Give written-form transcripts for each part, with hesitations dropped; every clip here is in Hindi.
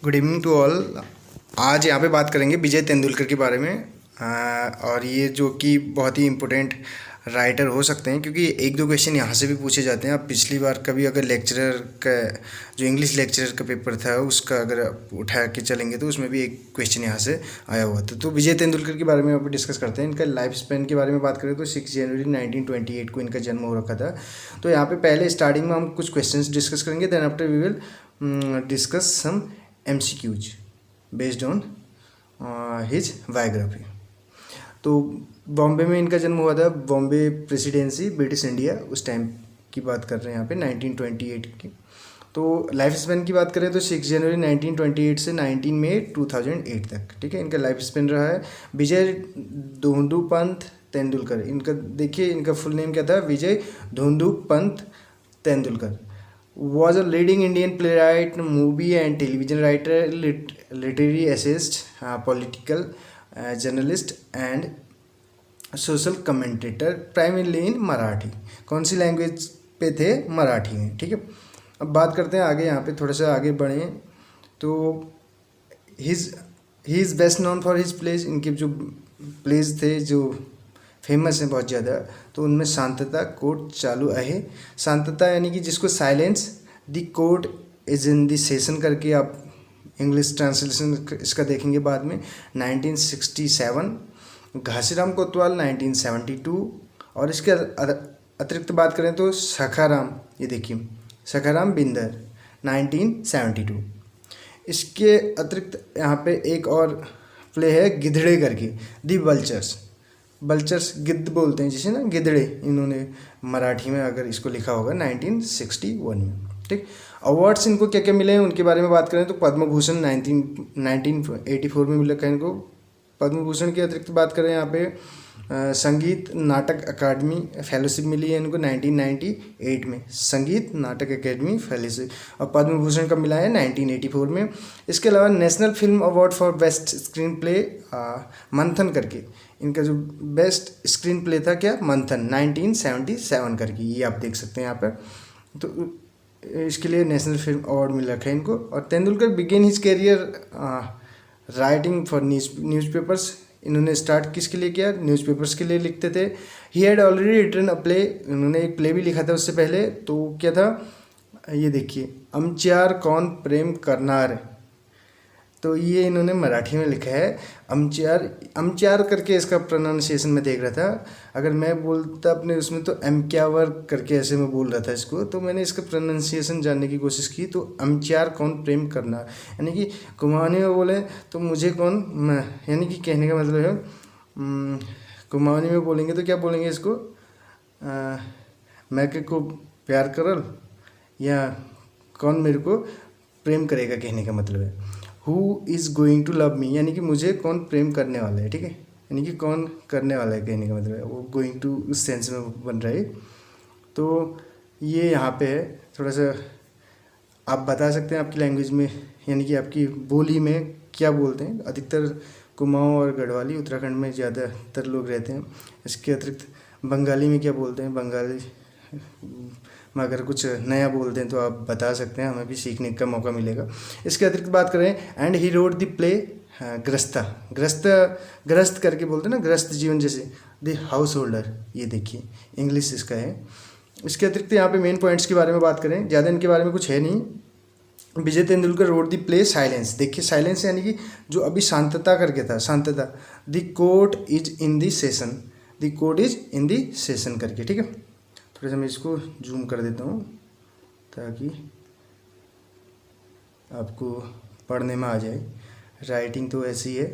Good evening to all. आज यहाँ पे बात करेंगे विजय तेंदुलकर के बारे में। और ये जो कि बहुत ही इम्पोर्टेंट राइटर हो सकते हैं, क्योंकि एक दो क्वेश्चन यहाँ से भी पूछे जाते हैं। अब पिछली बार कभी अगर लेक्चरर का जो इंग्लिश लेक्चरर का पेपर था उसका अगर आप उठा के चलेंगे तो उसमें भी एक क्वेश्चन यहाँ से आया हुआ था। तो विजय तेंदुलकर के बारे में आप डिस्कस करते हैं। इनका लाइफ स्पेन के बारे में बात करें तो 6 जनवरी 1928 को इनका जन्म हो रखा था। तो यहाँ पे पहले स्टार्टिंग में हम कुछ क्वेश्चंस डिस्कस करेंगे, then after we will discuss some MCQs based on his biography. तो बॉम्बे में इनका जन्म हुआ था, बॉम्बे प्रेसिडेंसी ब्रिटिश इंडिया, उस टाइम की बात कर रहे हैं यहाँ पे 1928 की। तो लाइफ स्पेन की बात करें तो 6 जनवरी 1928 से 19 मई 2008 तक, ठीक है, इनका लाइफ स्पेन रहा है। विजय धोंडू पंत तेंदुलकर, इनका देखिए इनका फुल नेम क्या था, विजय Dhondu Pant Tendulkar was a leading Indian playwright, movie and television writer, literary essayist, political journalist and social commentator, primarily in Marathi. कौन सी लैंग्वेज पे थे? मराठी में, ठीक है। अब बात करते हैं आगे, यहाँ पे थोड़ा सा आगे बढ़े तो he is best known for his plays. इनके जो प्लेज थे जो फेमस हैं बहुत ज़्यादा, तो उनमें शांतता, कोर्ट चालू आहे। शांतता यानी कि जिसको silence, the court is in the session करके आप इंग्लिश ट्रांसलेशन इसका देखेंगे बाद में, 1967। घासीराम कोतवाल 1972। और इसके अतिरिक्त बात करें तो सखाराम, ये देखिए सखाराम बिंदर 1972। इसके अतिरिक्त यहाँ पे एक और प्ले है गिधड़े करके, दी वल्चर्स। वल्चर्स गिद्ध बोलते हैं जिसे ना, गिद्धड़े, इन्होंने मराठी में अगर इसको लिखा होगा 1961 में, ठीक। अवार्ड्स इनको क्या क्या मिले हैं उनके बारे में बात करें तो पद्म भूषण 1984 में मिला है इनको। पद्म भूषण के अतिरिक्त बात करें यहाँ पे संगीत नाटक अकादमी फेलोशिप मिली है इनको 1998 में, संगीत नाटक अकादमी फेलोशिप। और पद्म भूषण का मिला है 1984 में। इसके अलावा national film award for best screen play मंथन करके, इनका जो बेस्ट स्क्रीन प्ले था क्या, मंथन 1977 करके, ये आप देख सकते हैं यहाँ पर। तो इसके लिए नेशनल फिल्म अवार्ड मिल रखा है इनको। और Tendulkar began his career writing for newspapers. इन्होंने स्टार्ट किसके लिए किया? न्यूज़पेपर्स के लिए लिखते थे। He had already written a play, इन्होंने एक प्ले भी लिखा था उससे पहले। तो क्या था, ये देखिए, अमच्यार कौन प्रेम करनार। तो ये इन्होंने मराठी में लिखा है अमच्यार, अमच्यार करके इसका प्रोनाउंसिएशन मैं देख रहा था। अगर मैं बोलता अपने उसमें तो एमक्यावर करके ऐसे मैं बोल रहा था इसको, तो मैंने इसका प्रोनाउंसिएशन जानने की कोशिश की। तो अमच्यार कौन प्रेम करना, यानी कि कुमाऊनी में बोले तो मुझे कौन, यानी कि कहने का मतलब है कुमाऊनी में बोलेंगे तो क्या बोलेंगे इसको, मैं के को प्यार करल, या कौन मेरे को प्रेम करेगा, कहने का मतलब है। Who is going to love me, यानी कि मुझे कौन प्रेम करने वाला है, ठीक है, यानी कि कौन करने वाला है, कहने का मतलब है। वो गोइंग टू उस सेंस में बन रहा है। तो ये यहाँ पे है, थोड़ा सा आप बता सकते हैं आपकी लैंग्वेज में, यानी कि आपकी बोली में क्या बोलते हैं। अधिकतर कुमाऊँ और गढ़वाली उत्तराखंड में ज़्यादातर लोग रहते हैं। इसके अतिरिक्त बंगाली में क्या बोलते हैं, बंगाली में अगर कुछ नया बोलते हैं तो आप बता सकते हैं, हमें भी सीखने का मौका मिलेगा। इसके अतिरिक्त बात करें, and he wrote the play ग्रस्ता, ग्रस्त करके बोलते हैं ना, ग्रस्त जीवन जैसे, द हाउस होल्डर, ये देखिए इंग्लिश इसका है। इसके अतिरिक्त यहाँ पे मेन पॉइंट्स के बारे में बात करें, ज़्यादा इनके बारे में कुछ है नहीं। Vijay Tendulkar wrote the play silence, देखिए साइलेंस यानी कि जो अभी शांतता करके था, शांतता, the court is in the session, the court is in the session करके, ठीक है। थोड़ा सा मैं इसको जूम कर देता हूँ ताकि आपको पढ़ने में आ जाए। राइटिंग तो ऐसी है,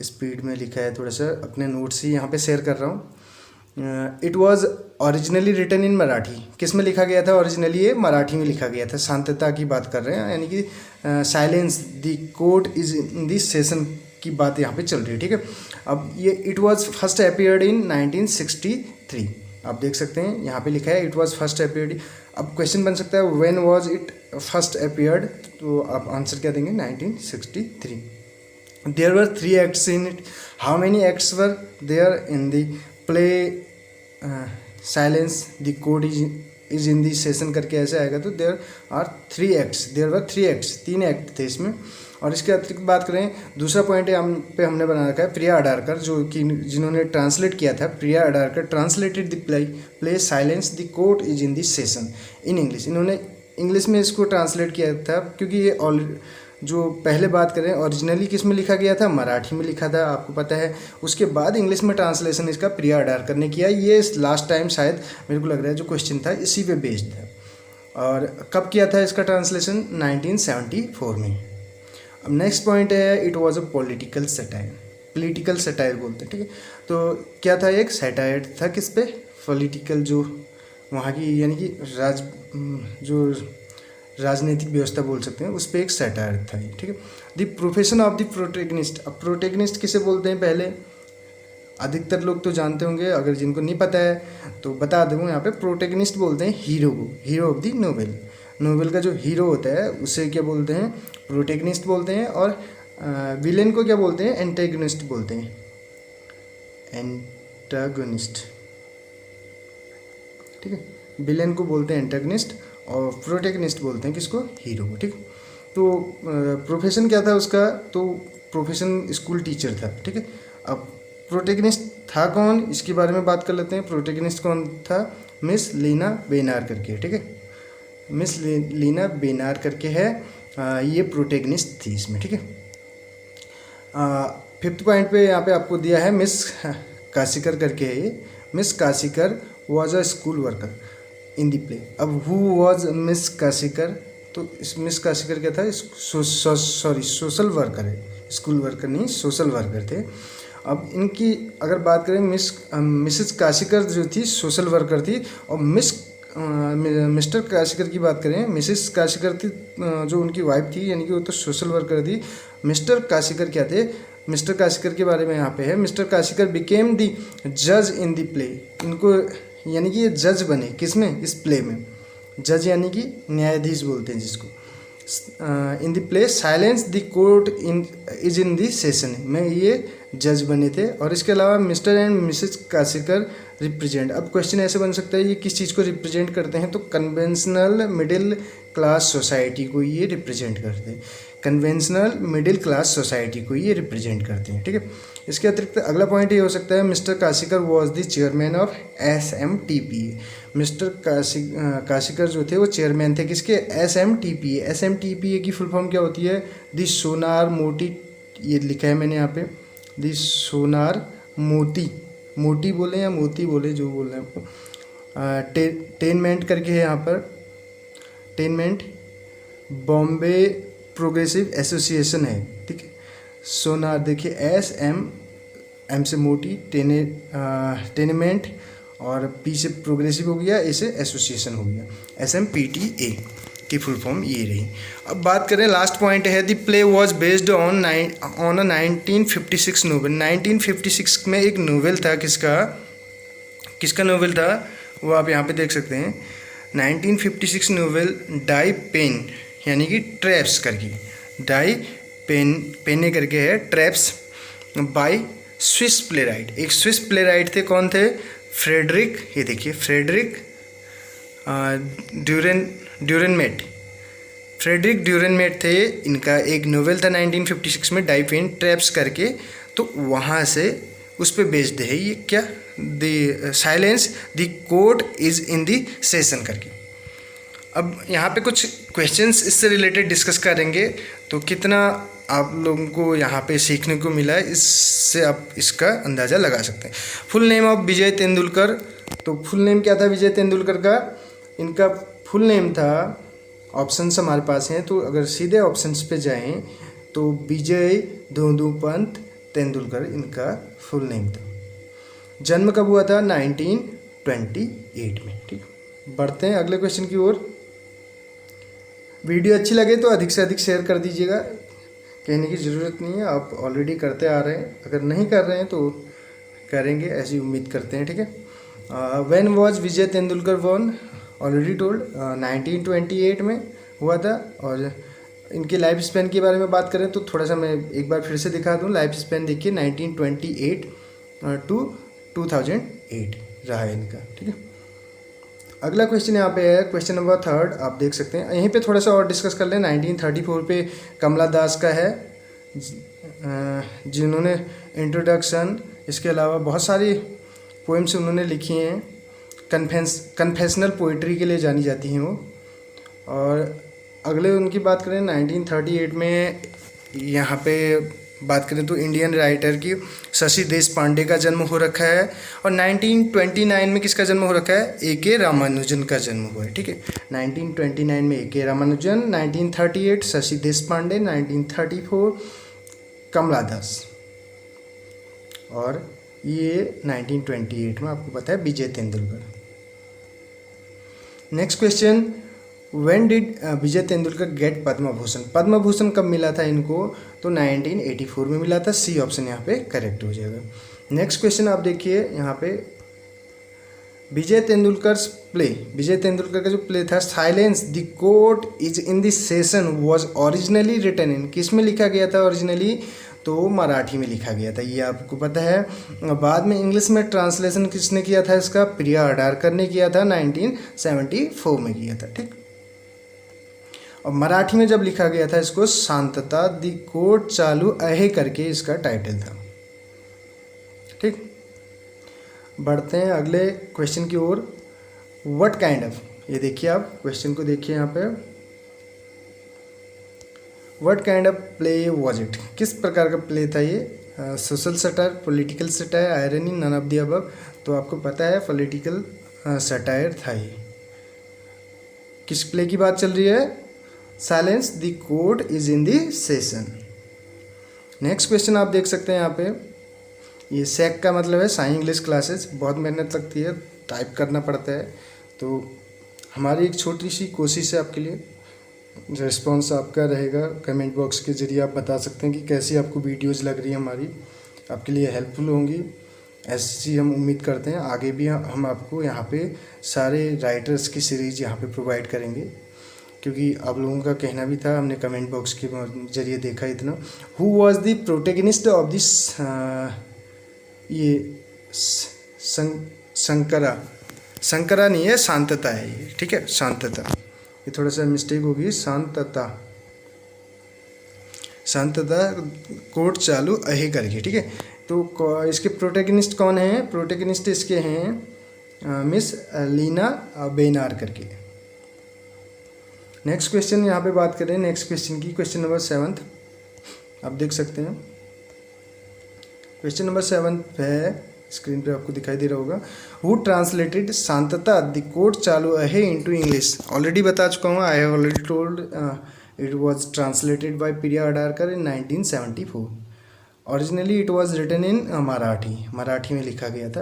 स्पीड में लिखा है, थोड़ा सा अपने नोट्स ही यहाँ पे शेयर कर रहा हूँ। It was originally written in Marathi, किस में लिखा गया था ओरिजिनली? ये मराठी में लिखा गया था। शांतता की बात कर रहे हैं, यानी कि silence, the court is in this session की बात यहाँ पे चल रही है, ठीक है। अब ये it was first appeared in 1963, आप देख सकते हैं यहाँ पे लिखा है इट वाज फर्स्ट अपीयर्ड। अब क्वेश्चन बन सकता है when was it first appeared, तो आप आंसर क्या देंगे? 1963। There were 3 acts in it, how many acts were there in the play silence, the court is is in the session करके ऐसे आएगा तो देयर वर 3 एक्ट्स, 3 एक्ट थे इसमें। और इसके अतिरिक्त बात करें, दूसरा पॉइंट है हमने बना रखा है प्रिया अडारकर, जो कि जिन्होंने ट्रांसलेट किया था। Priya Adarkar translated the play silence the court is in the session in English. इन्होंने इंग्लिश में इसको ट्रांसलेट किया था, क्योंकि ये जो पहले बात करें ओरिजिनली किस में लिखा गया था, मराठी में लिखा था, आपको पता है। उसके बाद इंग्लिश में ट्रांसलेशन इसका प्रिया अडारकर ने किया। ये लास्ट टाइम शायद मेरे को लग रहा है जो क्वेश्चन था इसी पे बेस्ड था। और कब किया था इसका ट्रांसलेशन? 1974 में। अब नेक्स्ट पॉइंट है it was a political satire बोलते हैं, ठीक है। तो क्या था, एक सटायर था किस पे? पॉलिटिकल, जो वहाँ की यानी कि जो राजनीतिक व्यवस्था बोल सकते हैं, उस पर एक सटायर था ये, ठीक है। The profession of the protagonist. अब प्रोटेगनिस्ट किसे बोलते हैं? पहले अधिकतर लोग तो जानते होंगे, अगर जिनको नहीं पता है तो बता दूँ यहाँ पे। प्रोटेगनिस्ट बोलते हैं हीरो को, हीरो ऑफ द नोवेल का जो हीरो होता है उसे क्या बोलते हैं? प्रोटेगनिस्ट बोलते हैं। और विलेन को क्या बोलते हैं? एंटेगनिस्ट बोलते हैं, एंटागनिस्ट, ठीक है। विलेन को बोलते हैं एंटागनिस्ट और प्रोटेगनिस्ट बोलते हैं किसको? हीरो को, ठीक। तो प्रोफेशन क्या था उसका? तो प्रोफेशन स्कूल टीचर था, ठीक है। अब प्रोटेगनिस्ट था कौन, इसके बारे में बात कर लेते हैं। प्रोटेगनिस्ट कौन था? मिस लीना बेनार करके, ठीक है। मिस लीना बेनार करके है, ये प्रोटेगनिस्ट थी इसमें, ठीक है। 5th पॉइंट पे यहाँ पे आपको दिया है मिस काशिकर करके है ये। Miss Kashikar was a school worker in the play. अब हु वॉज मिस काशिकर? तो इस मिस काशिकर क्या था? सोशल वर्कर है, स्कूल वर्कर नहीं, सोशल वर्कर थे। अब इनकी अगर बात करें, मिसेस काशिकर जो थी सोशल वर्कर थी, और मिस्टर काशिकर की बात करें, मिसेस काशिकर थी जो उनकी वाइफ थी, यानी कि वो तो सोशल वर्कर थी। मिस्टर काशिकर क्या थे? मिस्टर काशिकर के बारे में यहाँ पे है, मिस्टर काशिकर बिकेम द जज इन द प्ले। इनको यानी कि ये जज बने किसमें? इस प्ले में। जज यानी कि न्यायाधीश बोलते हैं जिसको। इन the play silence the court is in the session में ये जज बने थे। और इसके अलावा mister and Mrs Kashikar represent. अब क्वेश्चन ऐसे बन सकता है ये किस चीज़ को रिप्रेजेंट करते हैं? तो कन्वेंशनल मिडिल क्लास सोसाइटी को ये रिप्रेजेंट करते हैं। कन्वेंशनल मिडिल क्लास सोसाइटी को ये रिप्रेजेंट करते हैं, ठीक है। इसके अतिरिक्त अगला पॉइंट ये हो सकता है, mister Kashikar was the chairman of SMTPA। Mister Kashikar जो थे वो चेयरमैन थे किसके? SMTPA। SMTPA की फुल फॉर्म क्या होती है? द सोनार मोती, ये लिखा है मैंने यहाँ पे, द सोनार मोती बोले या मोती बोले, जो बोल रहे हैं आपको। टेनमेंट करके है यहाँ पर, टेनमेंट बॉम्बे प्रोग्रेसिव एसोसिएशन है, ठीक है। सोनार देखिए SM से मोटी, टेनमेंट और P से प्रोग्रेसिव हो गया, A से एसोसिएशन हो गया, SMPTA की फुल फॉर्म ये रही। अब बात करें, लास्ट पॉइंट है, the play was based on a 1956 novel. 1956 में एक नोवेल था, किसका नोवेल था वो आप यहाँ पे देख सकते हैं। 1956 नोवेल डाई पेन यानी कि ट्रैप्स करके, डाई पेने करके है, ट्रैप्स बाय स्विस प्लेराइट। एक स्विस प्लेराइट थे, कौन थे? फ्रेडरिक, ये देखिए फ्रेडरिक ड्यूरेनमेट थे। इनका एक नोवेल था 1956 में, डाई पेन ट्रैप्स करके। तो वहाँ से उस पर बेस्ड है ये क्या? The silence the court is in the session करके। अब यहाँ पे कुछ क्वेश्चंस इससे रिलेटेड डिस्कस करेंगे, तो कितना आप लोगों को यहाँ पे सीखने को मिला है इससे आप इसका अंदाज़ा लगा सकते हैं। फुल नेम ऑफ विजय तेंदुलकर। तो फुल नेम क्या था विजय तेंदुलकर का? इनका फुल नेम था, ऑप्शंस हमारे पास हैं, तो अगर सीधे ऑप्शंस पे जाएं तो विजय धोंदूपंत तेंदुलकर इनका फुल नेम था। जन्म कब हुआ था? 1928 में, ठीक। बढ़ते हैं अगले क्वेश्चन की ओर। वीडियो अच्छी लगे तो अधिक से अधिक शेयर कर दीजिएगा, कहने की ज़रूरत नहीं है, आप ऑलरेडी करते आ रहे हैं। अगर नहीं कर रहे हैं तो करेंगे, ऐसी उम्मीद करते हैं, ठीक है। When was Vijay Tendulkar born? Already told, 1928 में हुआ था। और इनके लाइफ स्पैन के बारे में बात करें तो थोड़ा सा मैं एक बार फिर से दिखा दूँ। लाइफ स्पैन देखिए 1928 to 2008 रहा है इनका, ठीक है। अगला क्वेश्चन यहाँ पे है क्वेश्चन नंबर 3, आप देख सकते हैं। यहीं पे थोड़ा सा और डिस्कस कर लें। 1934 पे कमला दास का है, जिन्होंने इंट्रोडक्शन, इसके अलावा बहुत सारी पोएम्स उन्होंने लिखी हैं। कन्फेशनल पोइट्री के लिए जानी जाती हैं वो। और अगले उनकी बात करें 1938 में, यहाँ पे बात करें तो इंडियन राइटर की शशि देशपांडे का जन्म हो रखा है। और 1929 में किसका जन्म हो रखा है? ए.के. रामानुजन का जन्म हुआ है। ठीक है, 1929 में ए.के. रामानुजन, 1938 शशि देशपांडे, 1934 कमला दास, और ये 1928 में आपको पता है Vijay Tendulkar. Next question, when did Vijay Tendulkar get Padma Bhushan? Padma Bhushan कब मिला था इनको? तो 1984 में मिला था। सी ऑप्शन यहाँ पे करेक्ट हो जाएगा। नेक्स्ट क्वेश्चन आप देखिए यहाँ पे, विजय तेंदुलकर प्ले, विजय तेंदुलकर का जो प्ले था silence the court is in the session was originally written in, किस में लिखा गया था ओरिजिनली? तो मराठी में लिखा गया था, ये आपको पता है। बाद में इंग्लिश में ट्रांसलेशन किसने किया था इसका? प्रिया अडारकर ने किया था, 1974 में किया था। ठीक, और मराठी में जब लिखा गया था इसको, शांतता दी कोर्ट चालू अहे करके इसका टाइटल था। ठीक, बढ़ते हैं अगले क्वेश्चन की ओर। व्हाट काइंड ऑफ, ये देखिए आप क्वेश्चन को देखिए यहाँ पे, what kind of play was it? किस प्रकार का प्ले था ये? Social satire, political satire, irony, none of the above? तो आपको पता है पॉलिटिकल सटायर था ये। किस प्ले की बात चल रही है? Silence the court is in the session. Next question आप देख सकते हैं यहाँ पे, ये सैक का मतलब है साई इंग्लिश क्लासेस। बहुत मेहनत लगती है, टाइप करना पड़ता है, तो हमारी एक छोटी सी कोशिश है आपके लिए। रिस्पॉन्स आपका रहेगा, कमेंट बॉक्स के जरिए आप बता सकते हैं कि कैसी आपको वीडियोज़ लग रही है हमारी, आपके लिए हेल्पफुल होंगी। ऐसी हम उम्मीद करते हैं आगे भी हम आपको यहाँ पे सारे राइटर्स की सीरीज़ यहाँ पे प्रोवाइड करेंगे, क्योंकि आप लोगों का कहना भी था, हमने कमेंट बॉक्स के जरिए देखा इतना। Who was the protagonist of this, ये शंकरा नहीं है, शांतता है ये। ठीक है, शांतता, ये थोड़ा सा मिस्टेक होगी, शांतता कोर्ट चालू अहे करके। ठीक है, तो इसके प्रोटेगनिस्ट कौन हैं? प्रोटेगनिस्ट इसके हैं मिस लीना बेनार करके। नेक्स्ट क्वेश्चन यहाँ पे बात करें, नेक्स्ट क्वेश्चन की, क्वेश्चन नंबर 7 आप देख सकते हैं। क्वेश्चन नंबर 7 है, स्क्रीन पे आपको दिखाई दे रहा होगा। Who translated Shantata the court Chalu Ahe into English? Already बता चुका हूँ, I have already told it was translated by Priya Adarkar in 1974। Originally it was written in Marathi में लिखा गया था,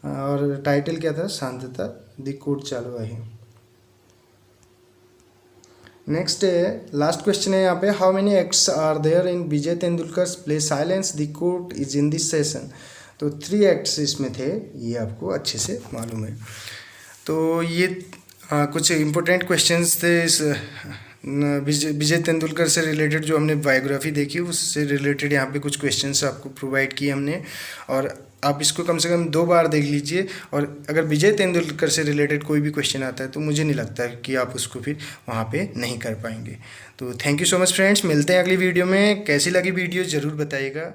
और टाइटल क्या था? शांतता द कोर्ट चालू अहे। नेक्स्ट है, लास्ट क्वेश्चन है यहाँ पे, how many acts are there in Vijay Tendulkar play silence the court is in this session? तो 3 एक्ट्स इसमें थे, ये आपको अच्छे से मालूम है। तो ये कुछ इम्पोर्टेंट क्वेश्चंस थे इस विजय तेंदुलकर से रिलेटेड, जो हमने बायोग्राफी देखी उससे रिलेटेड यहाँ पे कुछ क्वेश्चंस आपको प्रोवाइड किए हमने, और आप इसको कम से कम 2 बार देख लीजिए। और अगर विजय तेंदुलकर से रिलेटेड कोई भी क्वेश्चन आता है तो मुझे नहीं लगता कि आप उसको फिर वहाँ पे नहीं कर पाएंगे। तो thank you so much friends, मिलते हैं अगली वीडियो में। कैसी लगी वीडियो ज़रूर बताइएगा।